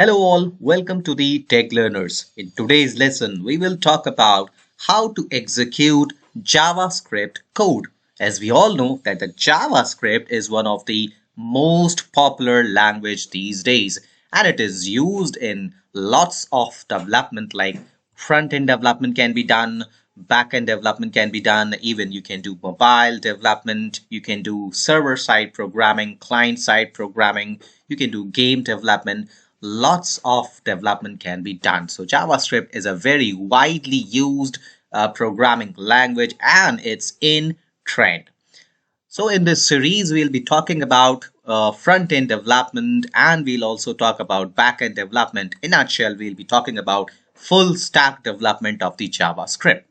Hello all, welcome to the Techlearners. In today's lesson, we will talk about how to execute JavaScript code. As we all know that the JavaScript is one of the most popular language these days and it is used in lots of development like front-end development can be done, back-end development can be done, even you can do mobile development, you can do server-side programming, client-side programming, you can do game development. Lots of development can be done. So JavaScript is a very widely used programming language and it's in trend. So in this series, we'll be talking about front-end development and we'll also talk about back-end development. In a nutshell, we'll be talking about full stack development of the JavaScript.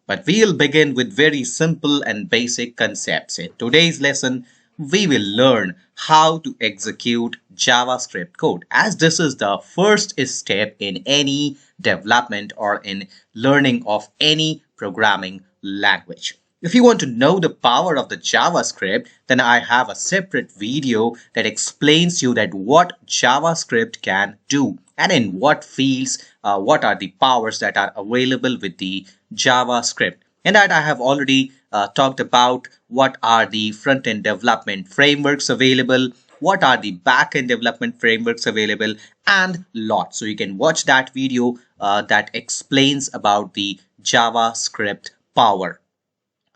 But we'll begin with very simple and basic concepts. In today's lesson, we will learn how to execute JavaScript code, as this is the first step in any development or in learning of any programming language. If you want to know the power of the JavaScript, then I have a separate video that explains you that what JavaScript can do and in what fields, what are the powers that are available with the JavaScript. And that I have already talked about what are the front-end development frameworks available, what are the back-end development frameworks available, and lots. So you can watch that video that explains about the JavaScript power.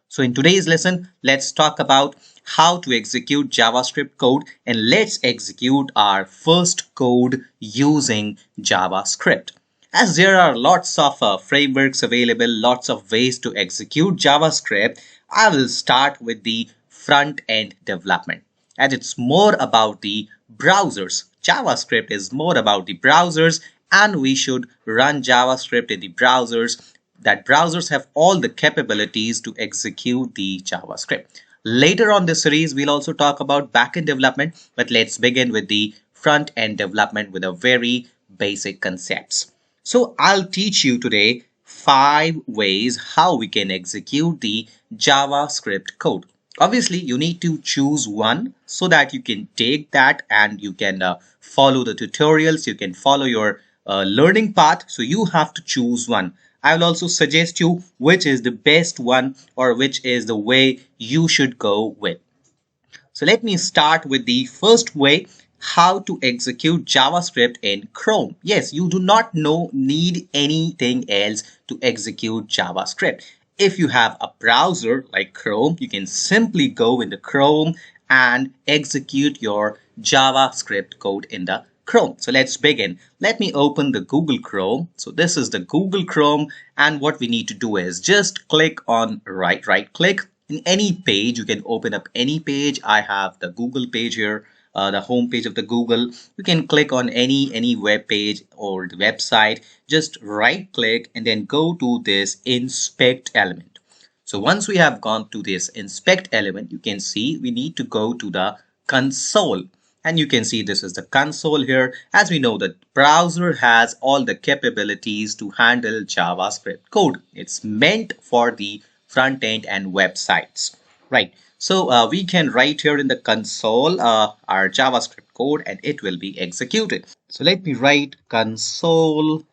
So in today's lesson, let's talk about how to execute JavaScript code, and let's execute our first code using JavaScript. As there are lots of frameworks available, lots of ways to execute JavaScript, I will start with the front-end development. As it's more about the browsers. JavaScript is more about the browsers and we should run JavaScript in the browsers. That browsers have all the capabilities to execute the JavaScript. Later on this series, we'll also talk about backend development, but let's begin with the front-end development with a very basic concepts. So I'll teach you today 5 ways how we can execute the JavaScript code. Obviously, you need to choose one so that you can take that and you can follow the tutorials, you can follow your learning path. So you have to choose one. I will also suggest you which is the best one or which is the way you should go with. So let me start with the first way, how to execute JavaScript in Chrome. Yes, you do not need anything else to execute JavaScript. If you have a browser like Chrome, you can simply go into Chrome and execute your JavaScript code in the Chrome. So let's begin. Let me open the Google Chrome. So this is the Google Chrome, and what we need to do is just click on right click in any page. You can open up any page. I have the Google page here, the home page of the Google. You can click on any web page or the website. Just right click and then go to this inspect element. So once we have gone to this inspect element, you can see we need to go to the console. And you can see this is the console here. As we know, the browser has all the capabilities to handle JavaScript code. It's meant for the front end and websites, right? So we can write here in the console our JavaScript code and it will be executed. So let me write console.log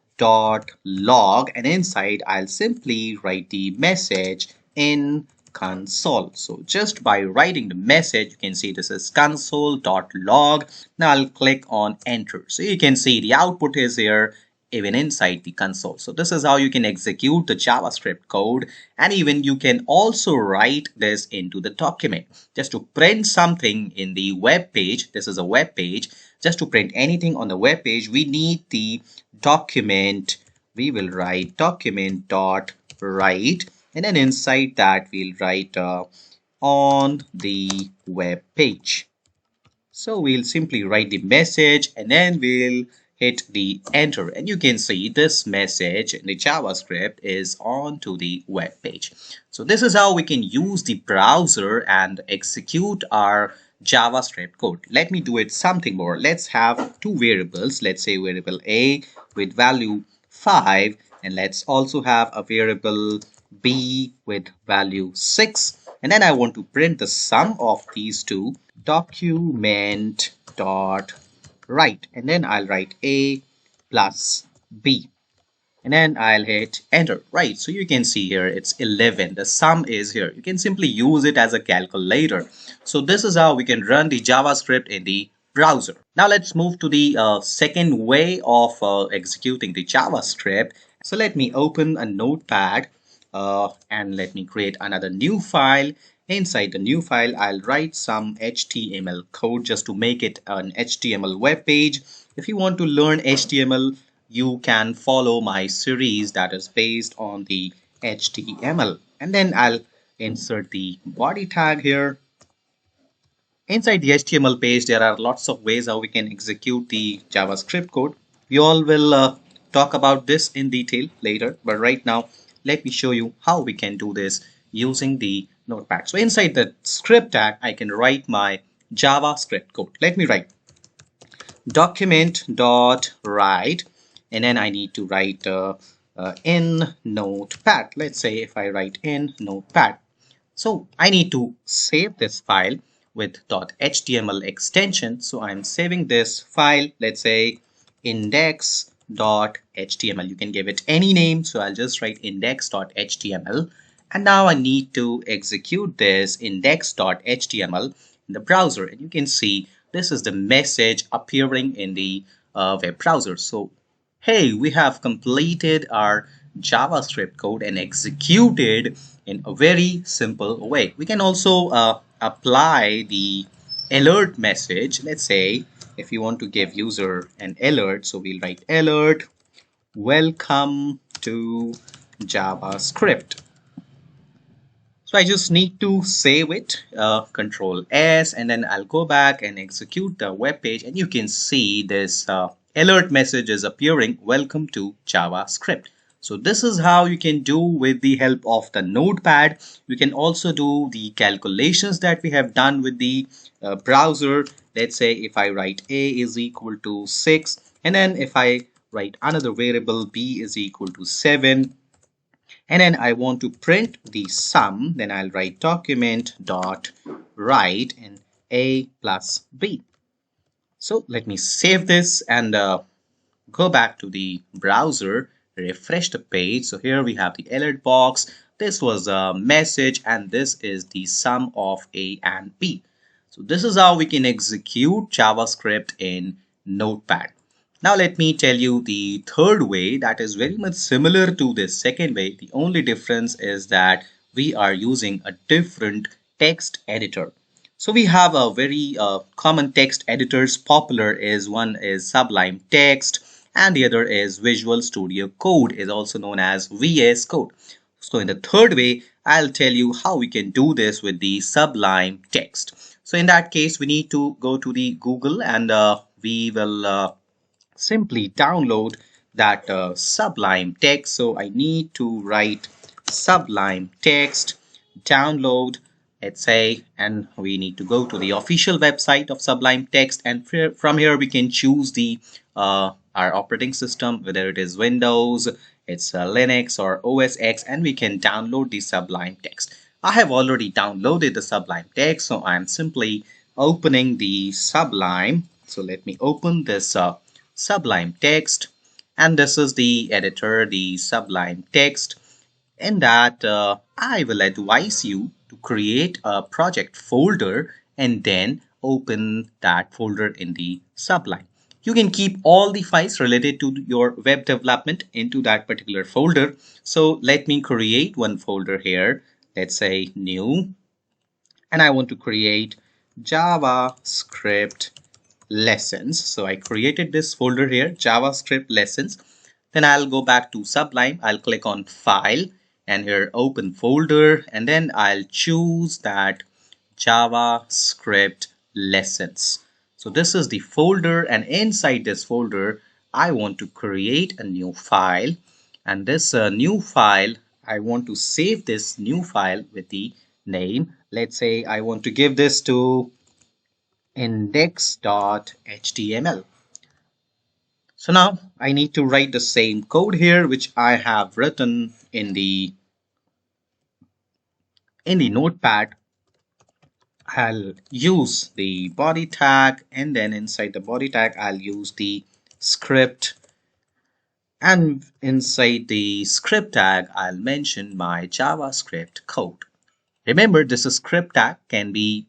and inside I'll simply write the message in console. So just by writing the message, you can see this is console.log. Now I'll click on enter. So you can see the output is here even inside the console. So this is how you can execute the JavaScript code, and even you can also write this into the document. Just to print something in the web page, this is a web page. Just to print anything on the web page, we need the document. We will write document.write. And then inside that we'll write on the web page. So we'll simply write the message and then we'll hit the enter. And you can see this message in the JavaScript is on to the web page. So this is how we can use the browser and execute our JavaScript code. Let me do it something more. Let's have 2 variables. Let's say variable A with value 5. And let's also have a variable B with value 6, and then I want to print the sum of these two, document dot write, and then I'll write A plus b. And then I'll hit enter. Right, so you can see here it's 11. The sum is here. You can simply use it as a calculator. So this is how we can run the JavaScript in the browser. Now let's move to the second way of executing the JavaScript. So let me open a notepad and let me create another new file. Inside the new file, I'll write some HTML code just to make it an HTML web page. If you want to learn HTML, you can follow my series that is based on the HTML. And then I'll insert the body tag here. Inside the HTML page, there are lots of ways how we can execute the JavaScript code. We all will talk about this in detail later, but right now, let me show you how we can do this using the Notepad. So inside the script tag, I can write my JavaScript code. Let me write document.write, and then I need to write in Notepad. Let's say if I write in Notepad. So I need to save this file with .html extension. So I'm saving this file, let's say index.html. You can give it any name. So I'll just write index.html. And now I need to execute this index.html in the browser. And you can see this is the message appearing in the web browser. So, hey, we have completed our JavaScript code and executed in a very simple way. We can also apply the alert message. Let's say if you want to give user an alert, so we'll write alert, welcome to JavaScript. So I just need to save it, Control S, and then I'll go back and execute the web page, and you can see this alert message is appearing, welcome to JavaScript. So this is how you can do with the help of the notepad. You can also do the calculations that we have done with the browser. Let's say if I write a is equal to 6, and then if I write another variable b is equal to 7, and then I want to print the sum, then I'll write document dot write and a plus b. So let me save this and go back to the browser, refresh the page. So here we have the alert box. This was a message, and this is the sum of a and b. So this is how we can execute JavaScript in Notepad. Now let me tell you the third way that is very much similar to this second way. The only difference is that we are using a different text editor. So we have a very common text editors. Popular is one is Sublime Text, and the other is Visual Studio Code, is also known as VS Code. So in the third way, I'll tell you how we can do this with the Sublime Text. So in that case, we need to go to the Google, and we will simply download that Sublime Text. So I need to write Sublime Text, download, let's say, and we need to go to the official website of Sublime Text, and from here we can choose the our operating system, whether it is Windows, it's Linux or OS X, and we can download the Sublime Text. I have already downloaded the Sublime Text, so I'm simply opening the Sublime. So let me open this Sublime Text, and this is the editor, the Sublime Text. In that, I will advise you to create a project folder and then open that folder in the Sublime. You can keep all the files related to your web development into that particular folder. So let me create one folder here. Let's say new, and I want to create JavaScript lessons. So I created this folder here, JavaScript lessons. Then I'll go back to Sublime. I'll click on file and here open folder, and then I'll choose that JavaScript lessons. So this is the folder, and inside this folder I want to create a new file, and this new file I want to save this new file with the name. Let's say I want to give this to index.html. So now I need to write the same code here which I have written in the notepad. I'll use the body tag, and then inside the body tag I'll use the script And inside the script tag, I'll mention my JavaScript code. Remember, this script tag can be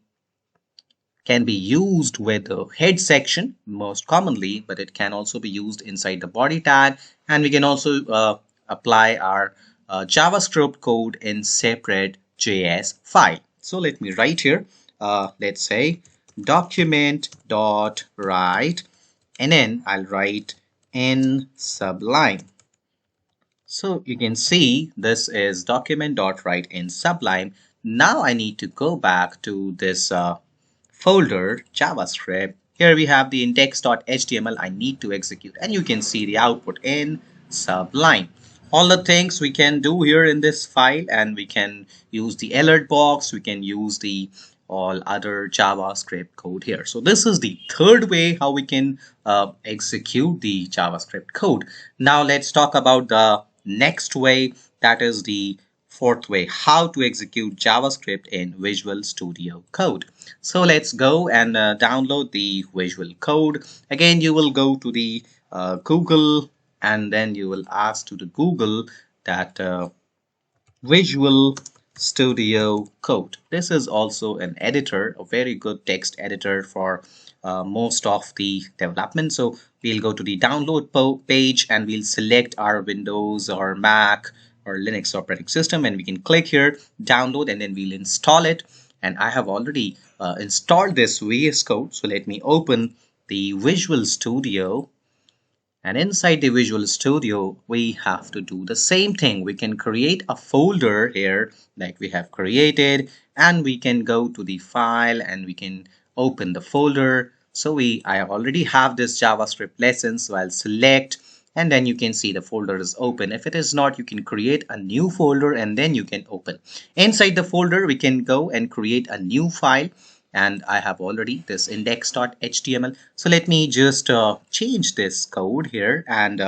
used with the head section most commonly, but it can also be used inside the body tag, and we can also apply our JavaScript code in separate JS file. So let me write here, let's say document dot write, and then I'll write in Sublime. So you can see this is document.write in Sublime. Now I need to go back to this folder JavaScript. Here we have the index.html I need to execute, and you can see the output in Sublime. All the things we can do here in this file, and we can use the alert box, we can use the all other JavaScript code here. So this is the third way how we can execute the JavaScript code. Now let's talk about the next way, that is the fourth way, how to execute JavaScript in Visual Studio Code. So let's go and download the Visual Code. Again, you will go to the Google, and then you will ask to the Google that Visual Studio Code. This is also an editor, a very good text editor for most of the development. So we'll go to the download page, and we'll select our Windows or Mac or Linux operating system, and we can click here, download, and then we'll install it. And I have already installed this VS Code. So let me open the Visual Studio. And inside the Visual Studio, we have to do the same thing. We can create a folder here like we have created, and we can go to the file and we can open the folder. So I already have this JavaScript lesson, so I'll select, and then you can see the folder is open. If it is not, you can create a new folder and then you can open. Inside the folder, we can go and create a new file. And I have already this index.html. So let me just change this code here and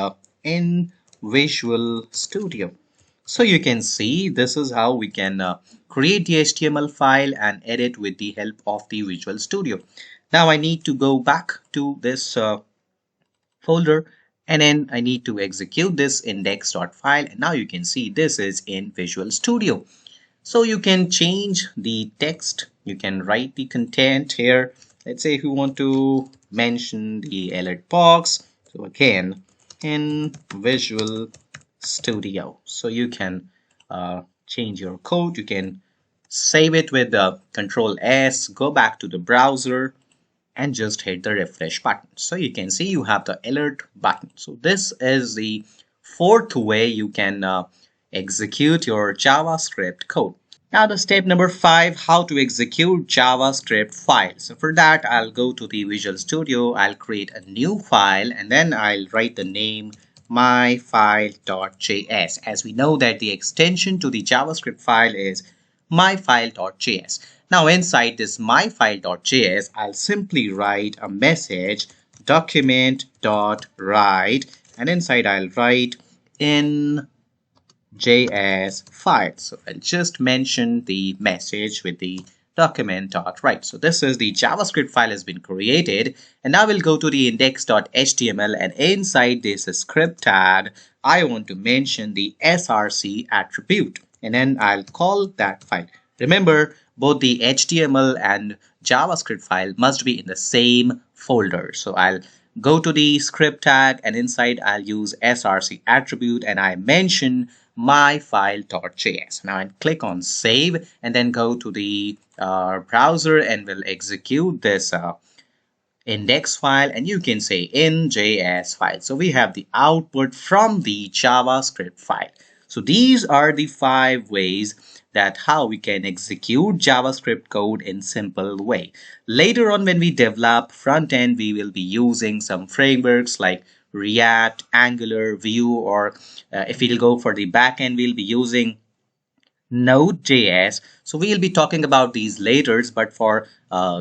in Visual Studio. So you can see this is how we can create the HTML file and edit with the help of the Visual Studio. Now I need to go back to this folder, and then I need to execute this index.file. And now you can see this is in Visual Studio. So you can change the text, you can write the content here. Let's say if you want to mention the alert box, so again in Visual Studio. So you can change your code, you can save it with the Control S, go back to the browser, and just hit the refresh button. So you can see you have the alert button. So this is the fourth way you can execute your JavaScript code. Now the step number 5, how to execute JavaScript file. So for that, I'll go to the Visual Studio, I'll create a new file, and then I'll write the name myfile.js. As we know that the extension to the JavaScript file is myfile.js. Now inside this myfile.js, I'll simply write a message document.write, and inside I'll write in JS file. So I'll just mention the message with the document.write. So this is the JavaScript file has been created, and now we'll go to the index.html, and inside this script tag I want to mention the src attribute, and then I'll call that file. Remember, both the HTML and JavaScript file must be in the same folder. So I'll go to the script tag, and inside I'll use src attribute, and I mention myfile.js. Now I'll click on save, and then go to the browser, and we'll execute this index file, and you can say in JS file. So we have the output from the JavaScript file. So these are the 5 ways that how we can execute JavaScript code in simple way. Later on, when we develop front end, we will be using some frameworks like React, Angular, Vue, or if we'll go for the back end, we'll be using Node.js. So we'll be talking about these later, but for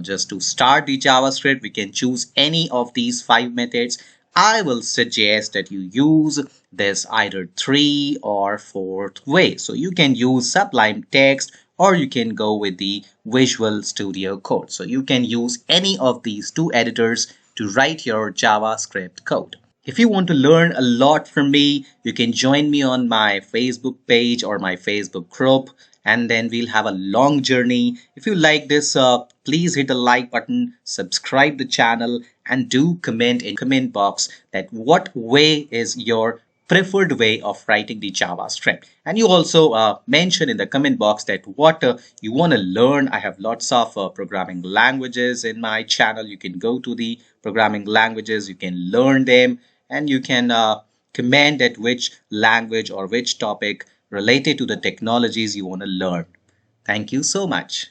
just to start the JavaScript, we can choose any of these 5 methods. I will suggest that you use this either 3 or 4th way. So you can use Sublime Text, or you can go with the Visual Studio Code. So you can use any of these 2 editors to write your JavaScript code. If you want to learn a lot from me, you can join me on my Facebook page or my Facebook group, and then we'll have a long journey. If you like this, please hit the like button, subscribe the channel, and do comment in comment box that what way is your preferred way of writing the JavaScript. And you also mention in the comment box that what you want to learn. I have lots of programming languages in my channel. You can go to the programming languages, you can learn them, and you can comment at which language or which topic related to the technologies you want to learn. Thank you so much.